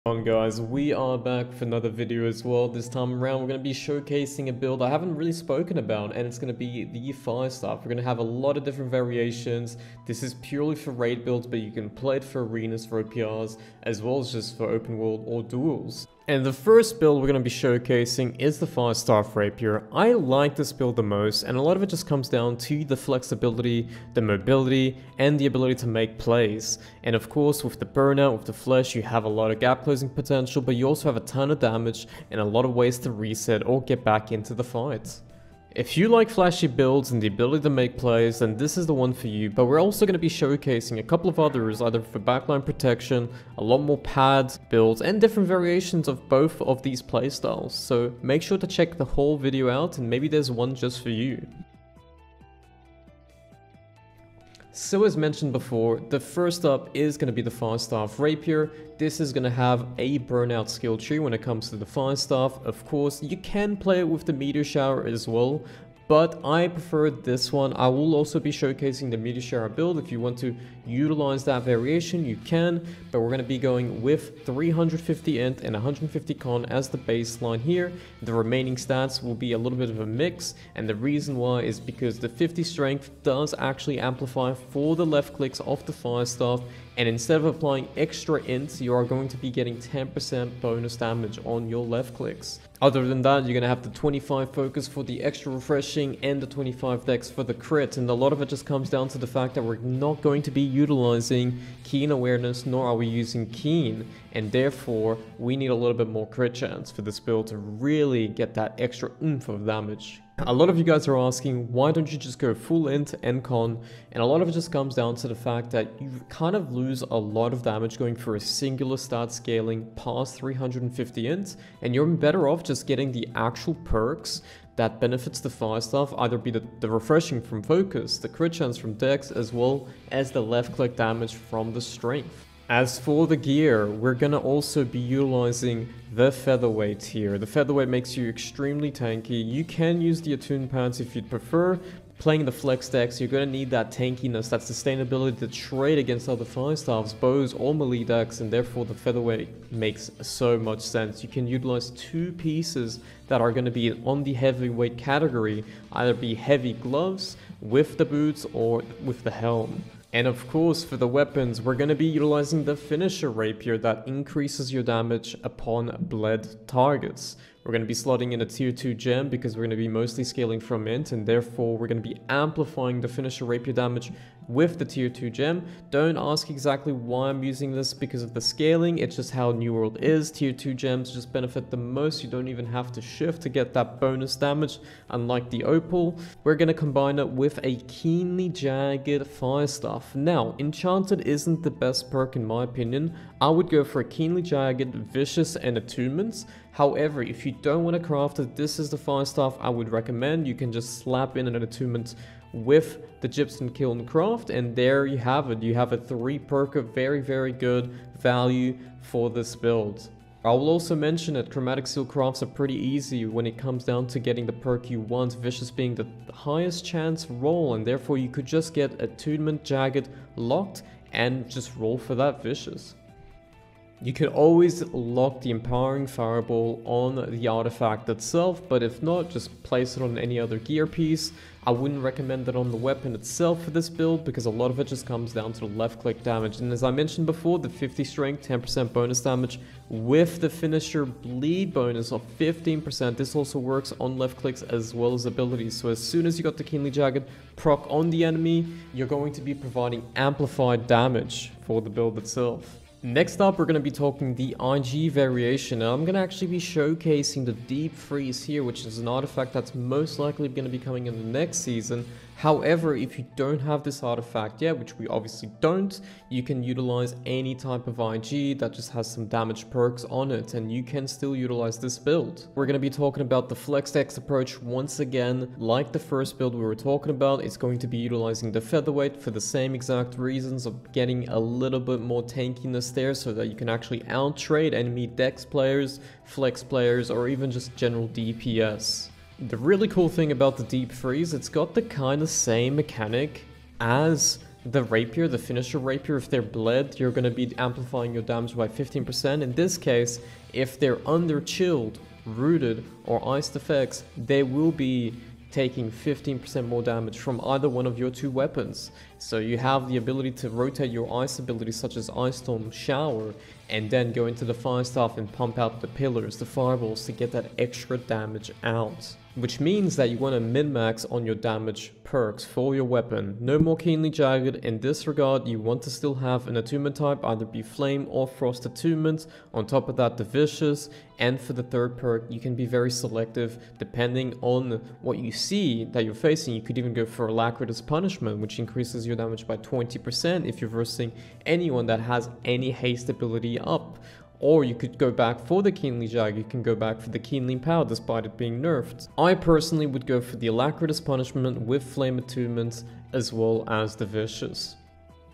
On guys, we are back for another video as well. This time around we're going to be showcasing a build I haven't really spoken about, and it's going to be the Firestaff. We're going to have a lot of different variations. This is purely for raid builds, but you can play it for arenas, for OPRs, as well as just for open world or duels. And the first build we're going to be showcasing is the Firestaff Rapier. I like this build the most, and a lot of it just comes down to the flexibility, the mobility, and the ability to make plays. And of course, with the burnout, with the flesh, you have a lot of gap closing potential, but you also have a ton of damage and a lot of ways to reset or get back into the fight. If you like flashy builds and the ability to make plays, then this is the one for you, but we're also going to be showcasing a couple of others, either for backline protection, a lot more pad builds, and different variations of both of these playstyles. So make sure to check the whole video out, and maybe there's one just for you. So as mentioned before, the first up is going to be the Firestaff Rapier. This is going to have a burnout skill tree when it comes to the Firestaff. Of course, you can play it with the meteor shower as well, but I prefer this one. I will also be showcasing the meteor shower build. If you want to utilize that variation, you can, but we're going to be going with 350 int and 150 con as the baseline here. The remaining stats will be a little bit of a mix, and the reason why is because the 50 strength does actually amplify for the left clicks of the Firestaff, and instead of applying extra int, you are going to be getting 10% bonus damage on your left clicks. Other than that, you're going to have the 25 focus for the extra refreshing and the 25 dex for the crit, and a lot of it just comes down to the fact that we're not going to be utilizing keen awareness, nor are we using keen, and therefore we need a little bit more crit chance for this build to really get that extra oomph of damage. A lot of you guys are asking, why don't you just go full int and con? And a lot of it just comes down to the fact that you kind of lose a lot of damage going for a singular stat scaling past 350 int, and you're better off just getting the actual perks that benefits the Firestaff, either be the refreshing from focus, the crit chance from dex, as well as the left click damage from the strength. As for the gear, we're gonna also be utilizing the featherweight here. The featherweight makes you extremely tanky. You can use the attuned pads if you'd prefer. Playing the flex decks, you're gonna need that tankiness, that sustainability to trade against other Firestaffs, bows, or melee decks, and therefore the featherweight makes so much sense. You can utilize two pieces that are gonna be on the heavyweight category, either be heavy gloves with the boots or with the helm. And of course, for the weapons, we're going to be utilizing the finisher rapier that increases your damage upon bled targets. We're going to be slotting in a tier 2 gem because we're going to be mostly scaling from int, and therefore we're going to be amplifying the finisher rapier damage with the tier 2 gem. Don't ask exactly why I'm using this because of the scaling, it's just how New World is. Tier 2 gems just benefit the most. You don't even have to shift to get that bonus damage, unlike the opal. We're going to combine it with a keenly jagged Firestaff. Now, enchanted isn't the best perk in my opinion. I would go for a keenly jagged, vicious, and attunements. However, if you don't want to craft it, this is the Firestaff I would recommend. You can just slap in an attunement with the Gypsum Kiln craft, and there you have it. You have a 3 perk of very, very good value for this build. I will also mention that chromatic seal crafts are pretty easy when it comes down to getting the perk you want, vicious being the highest chance roll, and therefore you could just get attunement jagged locked and just roll for that vicious. You can always lock the empowering fireball on the artifact itself, but if not, just place it on any other gear piece. I wouldn't recommend it on the weapon itself for this build because a lot of it just comes down to the left click damage. And as I mentioned before, the 50 strength, 10% bonus damage with the finisher bleed bonus of 15%. This also works on left clicks as well as abilities. So as soon as you got the keenly jagged proc on the enemy, you're going to be providing amplified damage for the build itself. Next up, we're going to be talking the IG variation. Now, I'm going to actually be showcasing the Deep Freeze here, which is an artifact that's most likely going to be coming in the next season. However, if you don't have this artifact yet, which we obviously don't, you can utilize any type of IG that just has some damage perks on it, and you can still utilize this build. We're going to be talking about the flex dex approach once again. Like the first build we were talking about, it's going to be utilizing the featherweight for the same exact reasons of getting a little bit more tankiness there so that you can actually out-trade enemy dex players, flex players, or even just general DPS. The really cool thing about the Deep Freeze, it's got the kind of same mechanic as the Rapier, the finisher Rapier, if they're bled, you're going to be amplifying your damage by 15%. In this case, if they're under chilled, rooted, or iced effects, they will be taking 15% more damage from either one of your two weapons. So you have the ability to rotate your ice abilities such as Ice Storm, Shower, and then go into the Firestaff and pump out the pillars, the fireballs, to get that extra damage out. Which means that you want to min-max on your damage perks for your weapon. No more Keenly Jagged. In this regard, you want to still have an attunement type, either be Flame or Frost attunement. On top of that, the Vicious. And for the third perk, you can be very selective depending on what you see that you're facing. You could even go for Alacritus Punishment, which increases your damage by 20% if you're versing anyone that has any haste ability up. Or you could go back for the Keenly Jag, you can go back for the Keenly Power despite it being nerfed. I personally would go for the Alacritus Punishment with Flame Attunement as well as the Vicious.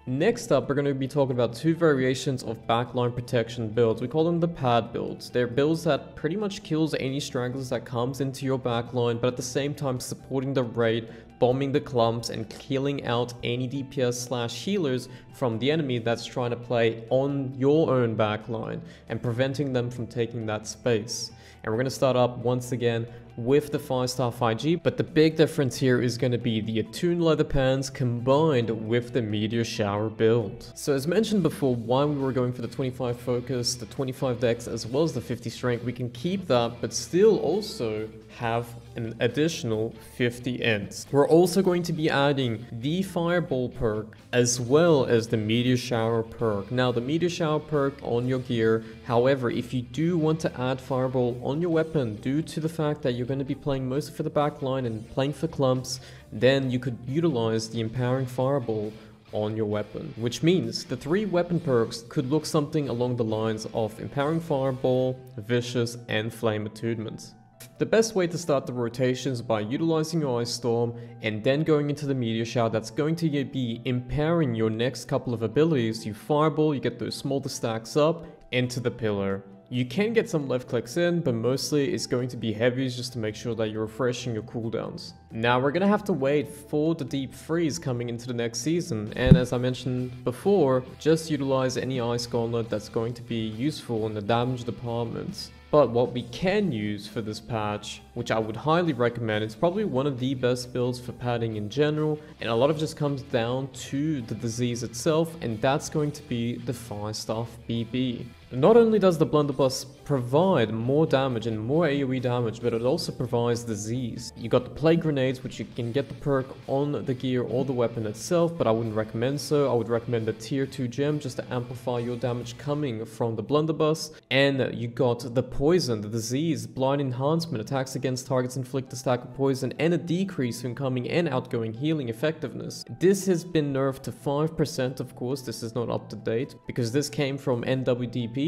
Next up, we're going to be talking about two variations of backline protection builds. We call them the pad builds. They're builds that pretty much kills any stragglers that comes into your backline, but at the same time supporting the raid, bombing the clumps, and killing out any DPS / healers from the enemy that's trying to play on your own backline and preventing them from taking that space. And we're going to start up once again with the Firestaff IG, but the big difference here is going to be the Attuned Leather Pants combined with the Meteor Shower build. So as mentioned before, while we were going for the 25 focus, the 25 dex, as well as the 50 strength, we can keep that, but still also have an additional 50 ents. We're also going to be adding the Fireball perk as well as the Meteor Shower perk. Now the Meteor Shower perk on your gear, however, if you do want to add Fireball on your weapon due to the fact that you're going to be playing mostly for the back line and playing for clumps, then you could utilize the Empowering Fireball on your weapon, which means the three weapon perks could look something along the lines of Empowering Fireball, Vicious, and Flame Attunement. The best way to start the rotations by utilizing your Ice Storm and then going into the Meteor Shower that's going to be empowering your next couple of abilities. You Fireball, you get those smaller stacks up into the pillar. You can get some left clicks in, but mostly it's going to be heavies just to make sure that you're refreshing your cooldowns. Now we're gonna have to wait for the Deep Freeze coming into the next season, and as I mentioned before, just utilize any Ice Gauntlet that's going to be useful in the damage department. But what we can use for this patch, which I would highly recommend, it's probably one of the best builds for padding in general, and a lot of it just comes down to the disease itself, and that's going to be the Firestaff BB. Not only does the blunderbuss provide more damage and more AoE damage, but it also provides disease. You got the plague grenades, which you can get the perk on the gear or the weapon itself, but I wouldn't recommend so. I would recommend the tier 2 gem just to amplify your damage coming from the blunderbuss. And you got the poison, the disease, blind enhancement, attacks against targets inflict a stack of poison, and a decrease in incoming and outgoing healing effectiveness. This has been nerfed to 5%, of course. This is not up to date because this came from NWDP.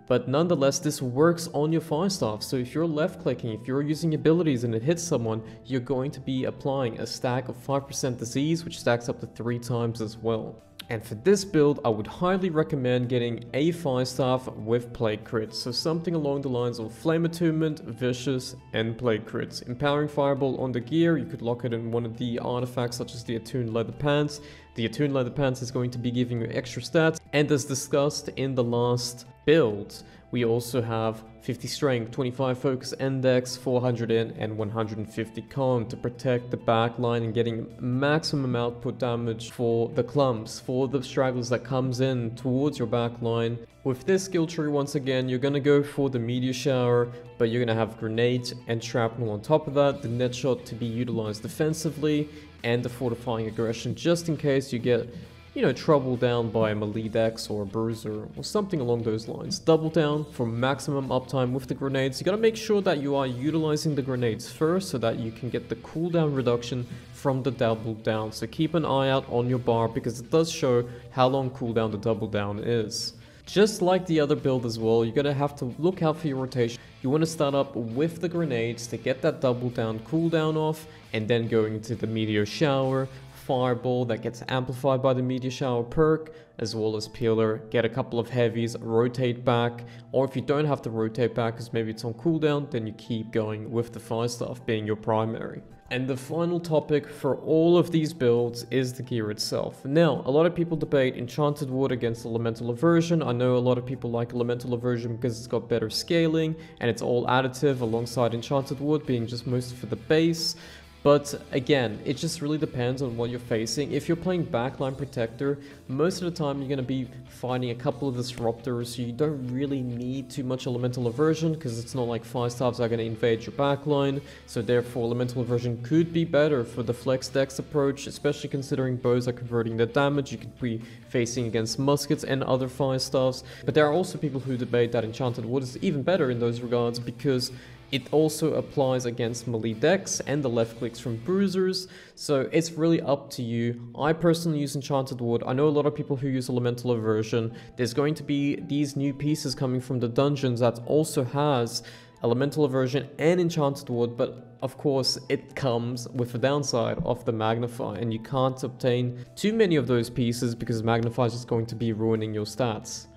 But nonetheless, this works on your Firestaff. So if you're left clicking, if you're using abilities and it hits someone, you're going to be applying a stack of 5% disease, which stacks up to 3 times as well. And for this build, I would highly recommend getting a Firestaff with Plague Crits. So something along the lines of Flame Attunement, Vicious, and Plague Crits. Empowering Fireball on the gear, you could lock it in one of the artifacts such as the Attuned Leather Pants. The Attuned Leather Pants is going to be giving you extra stats. And as discussed in the last build, we also have 50 strength, 25 focus index, 400 in, and 150 con to protect the backline and getting maximum output damage for the clumps, for the stragglers that comes in towards your backline. With this skill tree, once again, you're going to go for the Meteor Shower, but you're going to have grenades and shrapnel on top of that, the net shot to be utilized defensively, and the fortifying aggression just in case you get, you know, trouble down by a melee dex or a bruiser or something along those lines. Double down for maximum uptime with the grenades. You gotta make sure that you are utilizing the grenades first so that you can get the cooldown reduction from the double down. So keep an eye out on your bar because it does show how long cooldown the double down is. Just like the other build as well, you're gonna have to look out for your rotation. You want to start up with the grenades to get that double down cooldown off, and then going into the Meteor Shower, Fireball that gets amplified by the Meteor Shower perk, as well as Peeler, get a couple of heavies, rotate back, or if you don't have to rotate back because maybe it's on cooldown, then you keep going with the Firestaff being your primary. And the final topic for all of these builds is the gear itself. Now, a lot of people debate Enchanted Wood against Elemental Aversion. I know a lot of people like Elemental Aversion because it's got better scaling and it's all additive alongside Enchanted Wood being just mostly for the base. But again, it just really depends on what you're facing. If you're playing backline protector, most of the time you're going to be fighting a couple of disruptors, so you don't really need too much elemental aversion because it's not like Firestaffs are going to invade your backline. So therefore elemental aversion could be better for the flex dex approach, especially considering bows are converting their damage. You could be facing against muskets and other Firestaffs. But there are also people who debate that Enchanted Wood is even better in those regards because it also applies against melee decks and the left clicks from bruisers, so it's really up to you. I personally use Enchanted Wood. I know a lot of people who use Elemental Aversion. There's going to be these new pieces coming from the dungeons that also has Elemental Aversion and Enchanted Wood, but of course it comes with the downside of the Magnify, and you can't obtain too many of those pieces because Magnify is just going to be ruining your stats.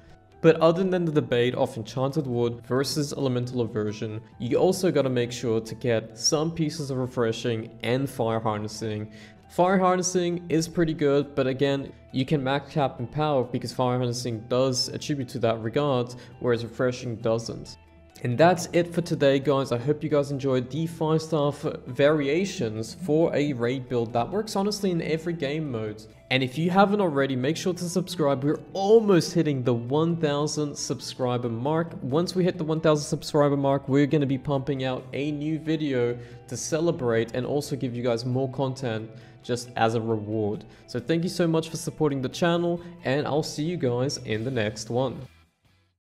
But other than the debate of Enchanted Wood versus Elemental Aversion, you also gotta make sure to get some pieces of Refreshing and Fire Harnessing. Fire Harnessing is pretty good, but again, you can max cap in power because Fire Harnessing does attribute to that regard, whereas Refreshing doesn't. And that's it for today, guys. I hope you guys enjoyed the Firestaff variations for a raid build that works honestly in every game mode. And if you haven't already, make sure to subscribe. We're almost hitting the 1,000 subscriber mark. Once we hit the 1,000 subscriber mark, we're going to be pumping out a new video to celebrate and also give you guys more content just as a reward. So thank you so much for supporting the channel, and I'll see you guys in the next one.